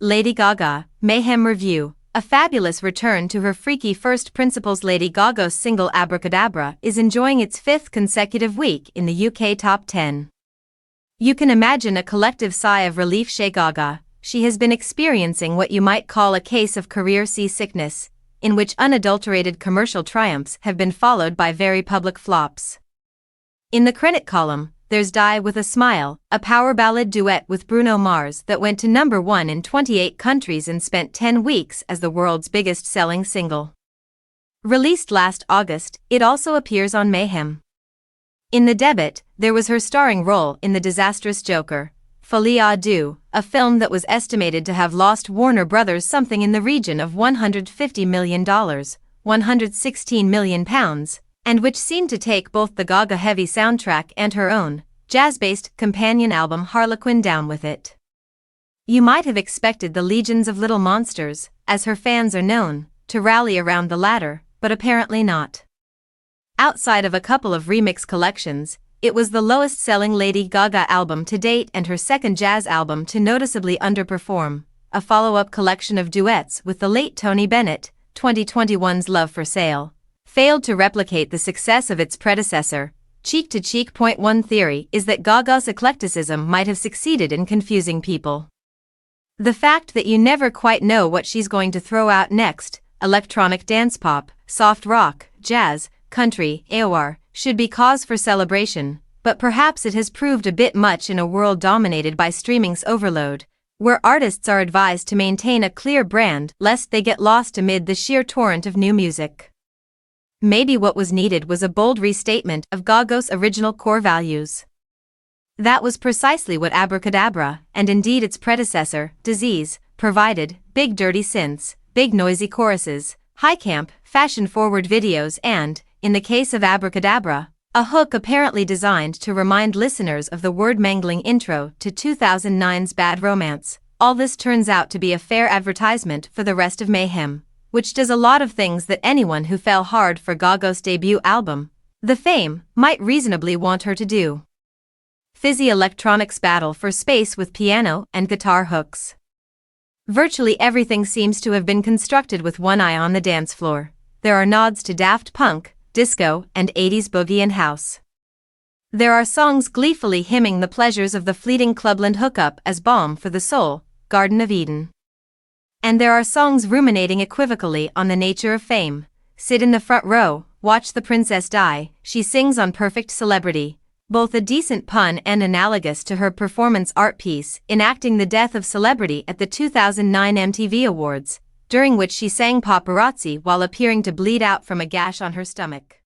Lady Gaga, Mayhem Review. A fabulous return to her freaky first principles. Lady Gaga's single Abracadabra is enjoying its fifth consecutive week in the UK top 10. You can imagine a collective sigh of relief. Gaga, she has been experiencing what you might call a case of career seasickness, in which unadulterated commercial triumphs have been followed by very public flops. In the credit column, there's Die with a Smile, a power ballad duet with Bruno Mars that went to number 1 in 28 countries and spent 10 weeks as the world's biggest selling single. Released last August, it also appears on Mayhem. In the debut, there was her starring role in the disastrous Joker, Folie à Deux, a film that was estimated to have lost Warner Brothers something in the region of $150 million, £116 million, and which seemed to take both the Gaga-heavy soundtrack and her own, jazz-based companion album Harlequin down with it. You might have expected the legions of little monsters, as her fans are known, to rally around the latter, but apparently not. Outside of a couple of remix collections, it was the lowest-selling Lady Gaga album to date and her second jazz album to noticeably underperform, a follow-up collection of duets with the late Tony Bennett, 2021's Love for Sale, failed to replicate the success of its predecessor. Cheek to Cheek. One theory is that Gaga's eclecticism might have succeeded in confusing people. The fact that you never quite know what she's going to throw out next, electronic dance pop, soft rock, jazz, country, AOR, should be cause for celebration, but perhaps it has proved a bit much in a world dominated by streaming's overload, where artists are advised to maintain a clear brand lest they get lost amid the sheer torrent of new music. Maybe what was needed was a bold restatement of Gaga's original core values. That was precisely what Abracadabra, and indeed its predecessor, Disease, provided: big dirty synths, big noisy choruses, high camp, fashion-forward videos and, in the case of Abracadabra, a hook apparently designed to remind listeners of the word-mangling intro to 2009's Bad Romance. All this turns out to be a fair advertisement for the rest of Mayhem, which does a lot of things that anyone who fell hard for Gaga's debut album, The Fame, might reasonably want her to do. Fizzy electronics battle for space with piano and guitar hooks. Virtually everything seems to have been constructed with one eye on the dance floor. There are nods to Daft Punk, disco, and 80s boogie and house. There are songs gleefully hymning the pleasures of the fleeting clubland hookup as balm for the soul, Garden of Eden. And there are songs ruminating equivocally on the nature of fame. Sit in the front row, watch the princess die, she sings on Perfect Celebrity, both a decent pun and analogous to her performance art piece enacting the death of celebrity at the 2009 MTV Awards, during which she sang Paparazzi while appearing to bleed out from a gash on her stomach.